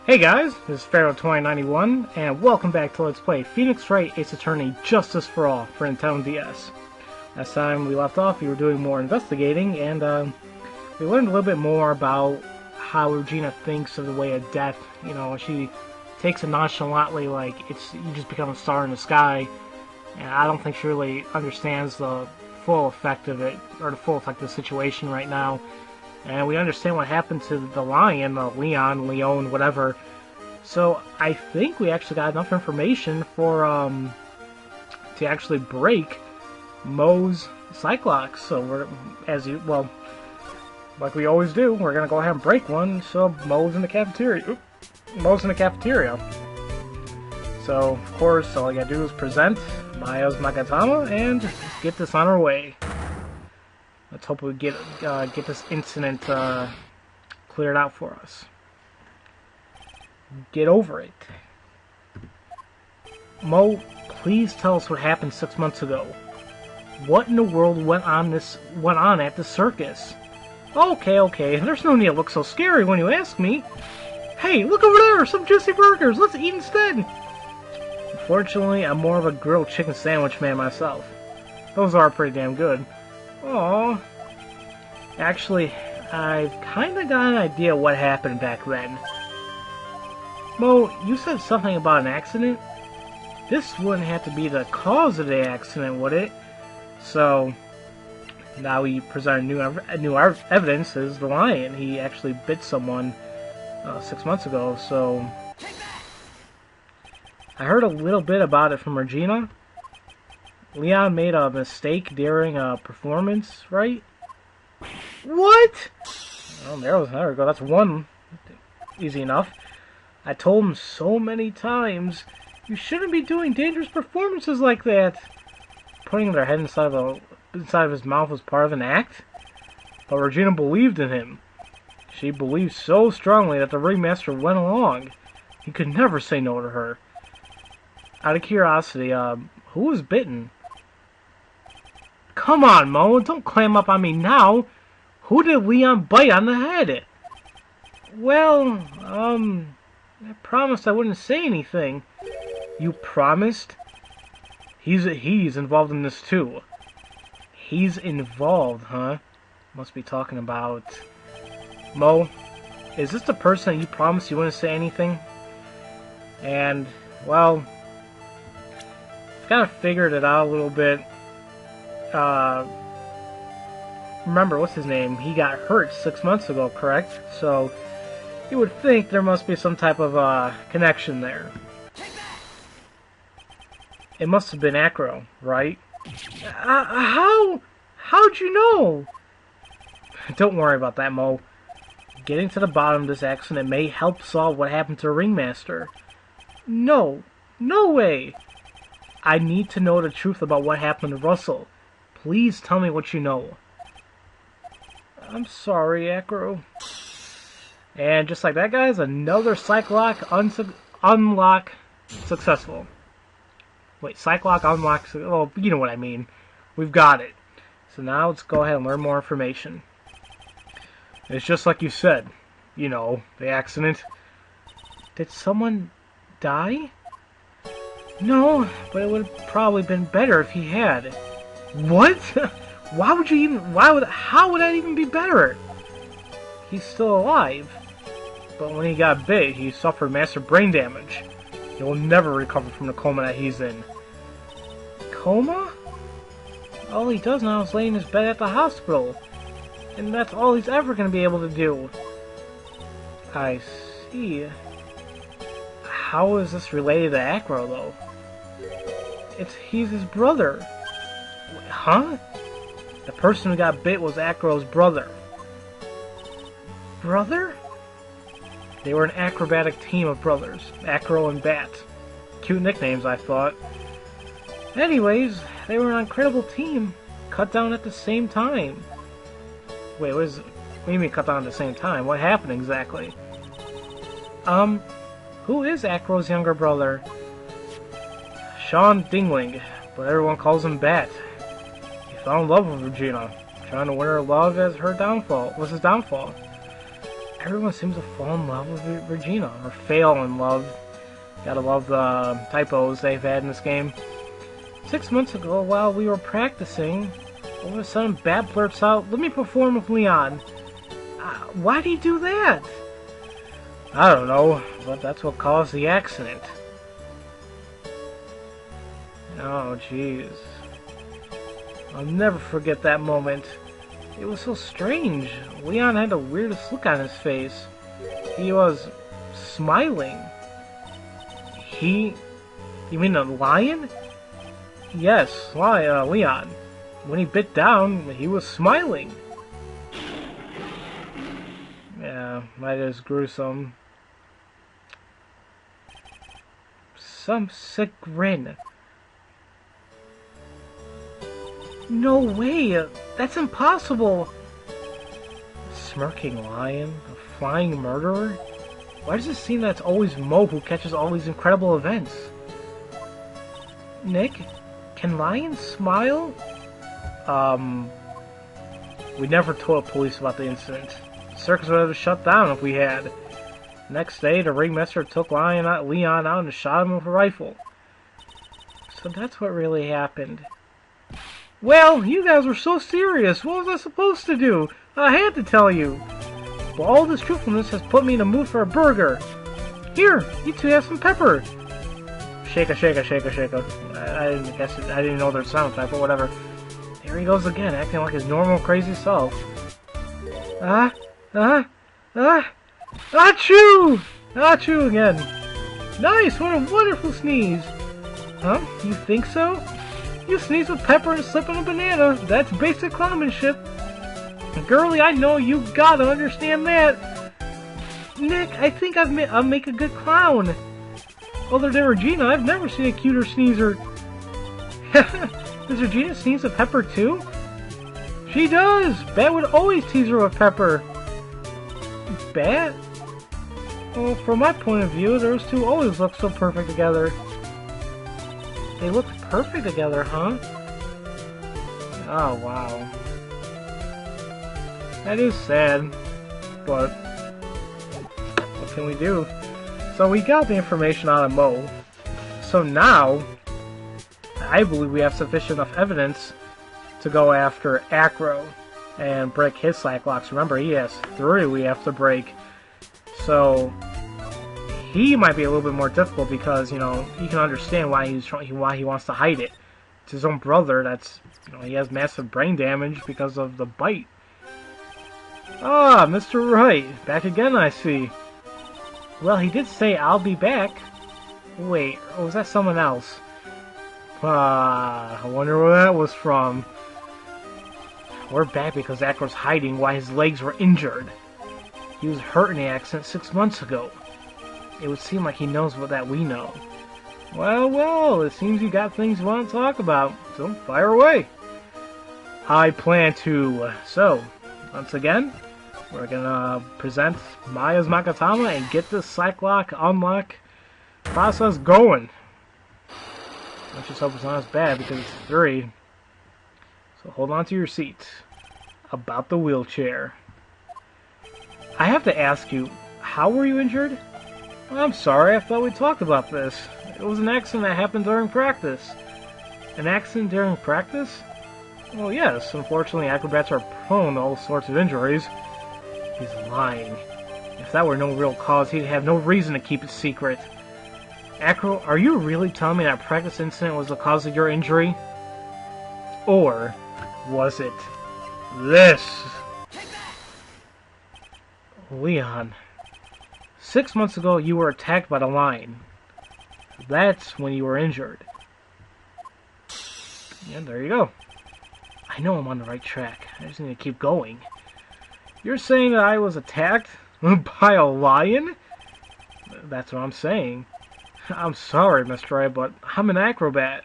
Hey guys, this is Pharaoh 2091, and welcome back to Let's Play Phoenix Wright Ace Attorney Justice for All for Nintendo DS. Last time we left off, we were doing more investigating, and we learned a little bit more about how Regina thinks of the way of death. You know, she takes it nonchalantly, like you just become a star in the sky, and I don't think she really understands the full effect of it, or the full effect of the situation right now. And we understand what happened to the lion, Leon, whatever. So I think we actually got enough information for to actually break Moe's Psyche-Lock. So like we always do, we're gonna go ahead and break one. So Moe's in the cafeteria. So of course, all I gotta do is present Maya's Magatama and get this on our way. Let's hope we get this incident cleared out for us. Get over it. Moe, please tell us what happened 6 months ago. What in the world went on at the circus? Okay. There's no need to look so scary when you ask me. Hey, look over there! Some juicy burgers! Let's eat instead! Unfortunately, I'm more of a grilled chicken sandwich man myself. Those are pretty damn good. Aww. Actually, I've kinda got an idea what happened back then. Moe, you said something about an accident? This wouldn't have to be the cause of the accident, would it? So, now we present new evidence is the lion. He actually bit someone 6 months ago, so... I heard a little bit about it from Regina. Leon made a mistake during a performance, right? What? Oh, there we go. That's one. Easy enough. I told him so many times, you shouldn't be doing dangerous performances like that. Putting their head inside of his mouth was part of an act. But Regina believed in him. She believed so strongly that the ringmaster went along. He could never say no to her. Out of curiosity, who was bitten? Come on, Moe, don't clam up on me now. Who did Leon bite on the head? Well, I promised I wouldn't say anything. You promised? He's involved in this too. He's involved, huh? Must be talking about... Moe, is this the person that you promised you wouldn't say anything? And, well... I've kind of figured it out a little bit. Remember, what's his name? He got hurt 6 months ago, correct? So, you would think there must be some type of connection there. It must have been Acro, right? How'd you know? Don't worry about that, Moe. Getting to the bottom of this accident may help solve what happened to the ringmaster. No way! I need to know the truth about what happened to Russell. Please tell me what you know. I'm sorry, Acro. And just like that, guys, another Psyche-Lock unlock successful. Wait, Psyche-Lock unlock... Oh, you know what I mean. We've got it. So now let's go ahead and learn more information. It's just like you said. You know, the accident. Did someone die? No, but it would have probably been better if he had. What? How would that even be better? He's still alive. But when he got bit, he suffered massive brain damage. He will never recover from the coma that he's in. Coma? All he does now is lay in his bed at the hospital. And that's all he's ever going to be able to do. I see. How is this related to Acro, though? He's his brother. Wait, huh? The person who got bit was Acro's brother. Brother? They were an acrobatic team of brothers. Acro and Bat. Cute nicknames, I thought. Anyways, they were an incredible team. Cut down at the same time. Wait, what do you mean cut down at the same time? What happened exactly? Who is Acro's younger brother? Sean Dingling, but everyone calls him Bat. He fell in love with Regina, trying to win her love as her downfall was his downfall. everyone seems to fall in love with Regina, or fail in love. Gotta love the typos they've had in this game. 6 months ago, while we were practicing, all of a sudden Bat blurts out, "Let me perform with Leon." Why'd he do that? I don't know, but that's what caused the accident. Oh, jeez. I'll never forget that moment. It was so strange. Leon had the weirdest look on his face. He was smiling. You mean a lion? Yes, Leon. When he bit down, he was smiling. Yeah, that is gruesome. Some sick grin. No way! That's impossible! A smirking lion? A flying murderer? Why does it seem that it's always Mo who catches all these incredible events? Nick, can lions smile? We never told police about the incident. The circus would have shut down if we had. Next day, the ringmaster took Leon out and shot him with a rifle. So that's what really happened. Well, you guys were so serious. What was I supposed to do? I had to tell you. But all this truthfulness has put me in the mood for a burger. Here, you two have some pepper. Shaka, shaka, shaka, shaka. I didn't know their sound type, but whatever. There he goes again, acting like his normal crazy self. Achoo! Achoo again. Nice, what a wonderful sneeze. Huh? You think so? You sneeze with pepper and slip on a banana. That's basic clownmanship. Girlie, I know you gotta understand that. Nick, I think I'll make a good clown. Other than Regina, I've never seen a cuter sneezer. Does Regina sneeze with pepper too? She does! Bat would always tease her with pepper. Bat? Well, from my point of view, those two always look so perfect together. They look perfect together, huh? Oh, wow. That is sad, but what can we do? So we got the information out of Mo. So now, I believe we have sufficient enough evidence to go after Acro and break his Psyche-Locks. Remember, he has 3 we have to break. So he might be a little bit more difficult because, you know, you can understand why he wants to hide it. It's his own brother that's, you know, he has massive brain damage because of the bite. Ah, Mr. Wright, back again I see. Well, he did say I'll be back. Wait, or was that someone else? I wonder where that was from. We're back because Acro's hiding why his legs were injured. He was hurt in the accident 6 months ago. It would seem like he knows what that we know. Well, it seems you got things you want to talk about, so fire away. I plan to. So, once again, we're gonna present Maya's Makatama and get this Psyche-Lock unlock process going. Let's just hope it's not as bad because it's 3. So hold on to your seat. About the wheelchair. I have to ask you, how were you injured? I'm sorry, I thought we talked about this. It was an accident that happened during practice. An accident during practice? Well, yes. Unfortunately, acrobats are prone to all sorts of injuries. He's lying. If that were no real cause, he'd have no reason to keep it secret. Acro, are you really telling me that practice incident was the cause of your injury? Or was it this? Leon, 6 months ago you were attacked by the lion. That's when you were injured. Yeah, there you go. I know I'm on the right track. I just need to keep going. You're saying that I was attacked by a lion? That's what I'm saying. I'm sorry, Mr. Wright, but I'm an acrobat.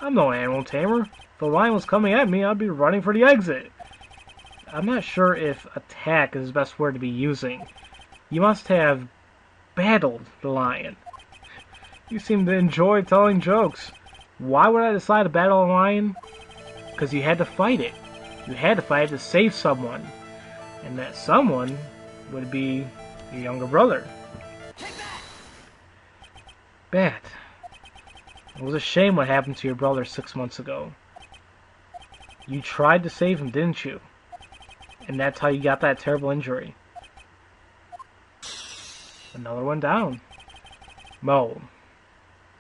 I'm no animal tamer. If the lion was coming at me, I'd be running for the exit. I'm not sure if attack is the best word to be using. You must have battled the lion. You seem to enjoy telling jokes. Why would I decide to battle a lion? Because you had to fight it. You had to fight it to save someone. And that someone would be your younger brother. Bat, it was a shame what happened to your brother 6 months ago. You tried to save him, didn't you? And that's how you got that terrible injury. Another one down. Mo.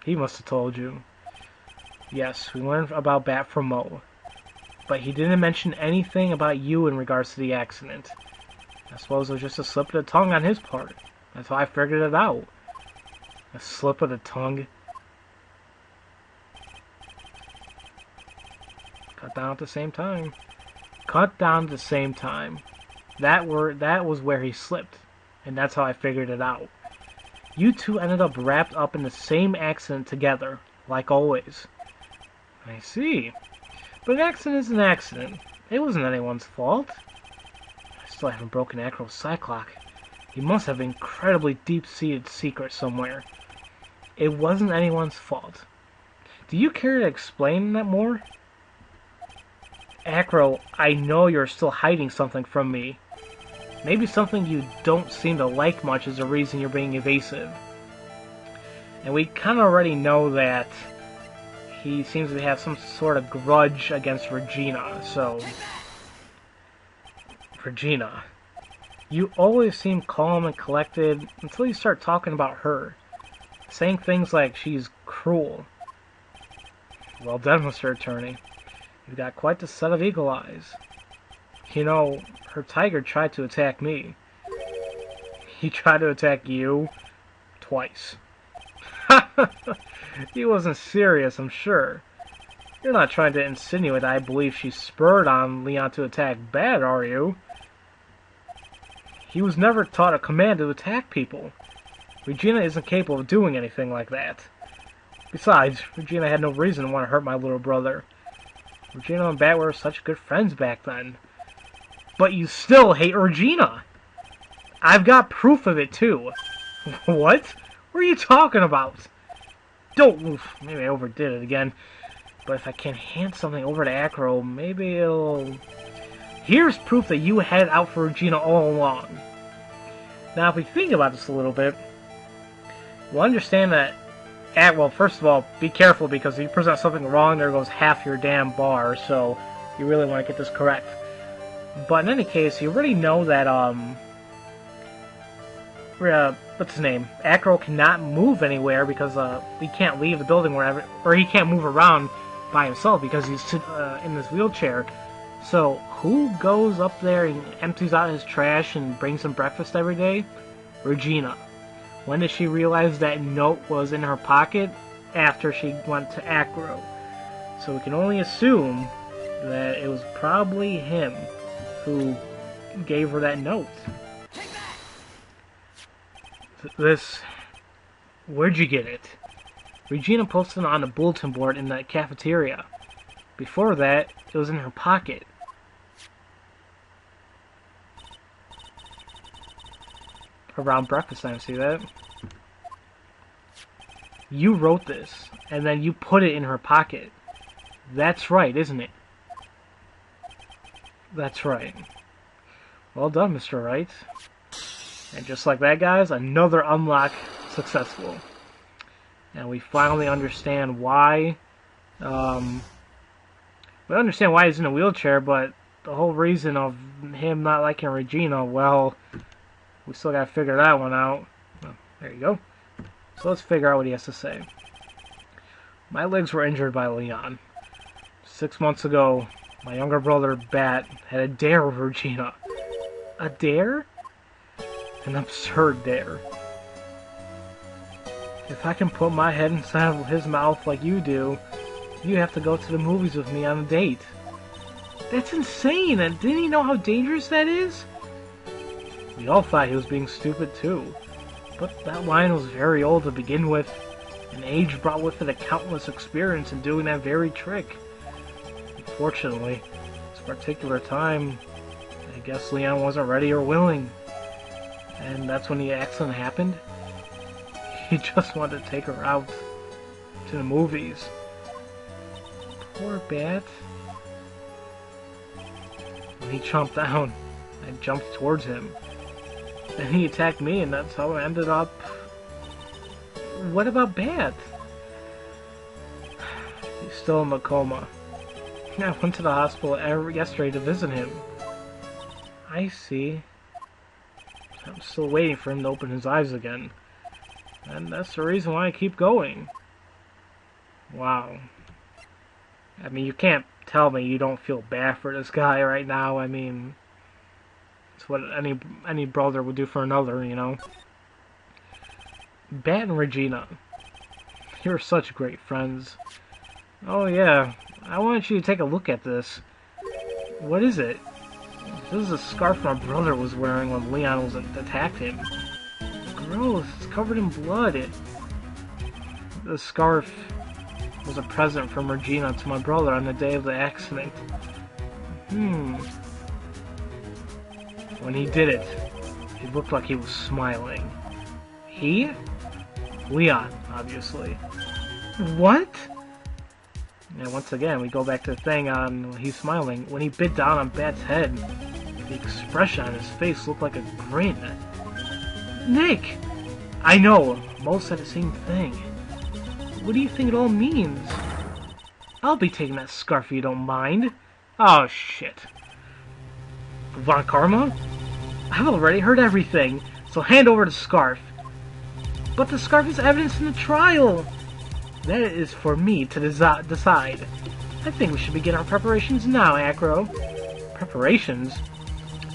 He must have told you. Yes, we learned about Bat from Mo. But he didn't mention anything about you in regards to the accident. I suppose it was just a slip of the tongue on his part. That's how I figured it out. A slip of the tongue. Cut down at the same time. Cut down at the same time. That was where he slipped. And that's how I figured it out. You two ended up wrapped up in the same accident together, like always. I see. But an accident is an accident. It wasn't anyone's fault. I still haven't broken Acro's Psyche-Lock. He must have an incredibly deep-seated secret somewhere. It wasn't anyone's fault. Do you care to explain that more? Acro, I know you're still hiding something from me. Maybe something you don't seem to like much is the reason you're being evasive. And we kind of already know that he seems to have some sort of grudge against Regina, so... Regina. You always seem calm and collected until you start talking about her. Saying things like she's cruel. Well done, Mr. Attorney. You've got quite the set of eagle eyes. You know, her tiger tried to attack me. He tried to attack you twice. He wasn't serious, I'm sure. You're not trying to insinuate I believe she spurred on Leon to attack Bat, are you? He was never taught a command to attack people. Regina isn't capable of doing anything like that. Besides, Regina had no reason to want to hurt my little brother. Regina and Bat were such good friends back then. But you still hate Regina! I've got proof of it, too. What? What are you talking about? Oof, maybe I overdid it again. But if I can hand something over to Acro, maybe it'll... Here's proof that you had it out for Regina all along. Now, if we think about this a little bit, we'll understand that... Well, first of all, be careful, because if you present something wrong, there goes half your damn bar, so you really want to get this correct. But in any case, you already know that, what's his name? Acro cannot move anywhere because, he can't leave the building wherever, or he can't move around by himself because he's in this wheelchair. So, who goes up there and empties out his trash and brings him breakfast every day? Regina. When did she realize that note was in her pocket? After she went to Acro. So we can only assume that it was probably him who gave her that note. This... Where'd you get it? Regina posted it on a bulletin board in the cafeteria. Before that, it was in her pocket. Around breakfast time, see that? You wrote this, and then you put it in her pocket. That's right, isn't it? That's right. Well done, Mr. Wright. And just like that, guys, another unlock successful. And we finally understand why... we understand why he's in a wheelchair, but the whole reason of him not liking Regina, well... We still gotta figure that one out. Well, there you go. So let's figure out what he has to say. My legs were injured by Leon. 6 months ago, my younger brother, Bat, had a dare with Regina. A dare? An absurd dare. If I can put my head inside of his mouth like you do, you have to go to the movies with me on a date. That's insane! And didn't he know how dangerous that is? We all thought he was being stupid too. But that line was very old to begin with, and age brought with it a countless experience in doing that very trick. Unfortunately, this particular time, I guess Leon wasn't ready or willing. And that's when the accident happened. He just wanted to take her out to the movies. Poor Bat. When he chomped down, I jumped towards him. Then he attacked me, and that's how I ended up... What about Bat? He's still in a coma. I went to the hospital yesterday to visit him. I see. I'm still waiting for him to open his eyes again. And that's the reason why I keep going. Wow. I mean, you can't tell me you don't feel bad for this guy right now. I mean, it's what any brother would do for another, you know? Bat and Regina. You're such great friends. Oh yeah, I want you to take a look at this. What is it? This is a scarf my brother was wearing when Leon attacked him. Gross, it's covered in blood. The scarf was a present from Regina to my brother on the day of the accident. When he did it, it looked like he was smiling. He? Leon, obviously. What? And once again, we go back to the thing on he's smiling. When he bit down on Bat's head, the expression on his face looked like a grin. Nick! I know, Mo said the same thing. What do you think it all means? I'll be taking that scarf if you don't mind. Oh, shit. Von Karma? I've already heard everything, so hand over the scarf. But the scarf is evidence in the trial. That is for me to decide. I think we should begin our preparations now, Acro. Preparations?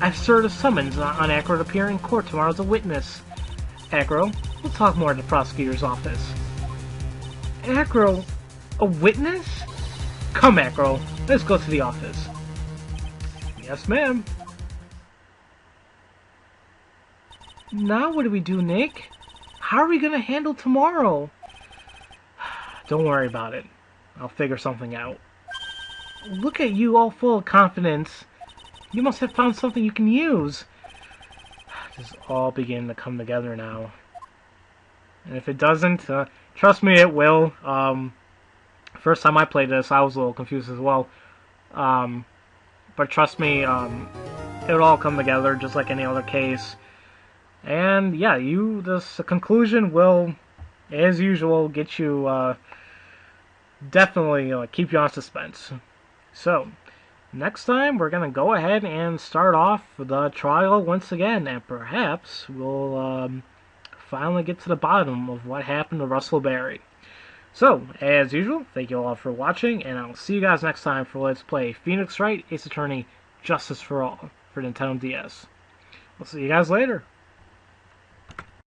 I've served a summons on Acro to appear in court tomorrow as a witness. Acro, we'll talk more at the prosecutor's office. Acro, a witness? Come, Acro, let's go to the office. Yes, ma'am. Now what do we do, Nick? How are we gonna handle tomorrow? Don't worry about it. I'll figure something out. Look at you, all full of confidence. You must have found something you can use. This is all beginning to come together now. And if it doesn't, trust me, it will. First time I played this, I was a little confused as well. But trust me, it'll all come together just like any other case. And yeah, the conclusion will, as usual, get you, definitely keep you on suspense. So, next time we're going to go ahead and start off the trial once again, and perhaps we'll finally get to the bottom of what happened to Russell Berry. So, as usual, thank you all for watching, and I'll see you guys next time for Let's Play Phoenix Wright Ace Attorney Justice for All for Nintendo DS. We'll see you guys later.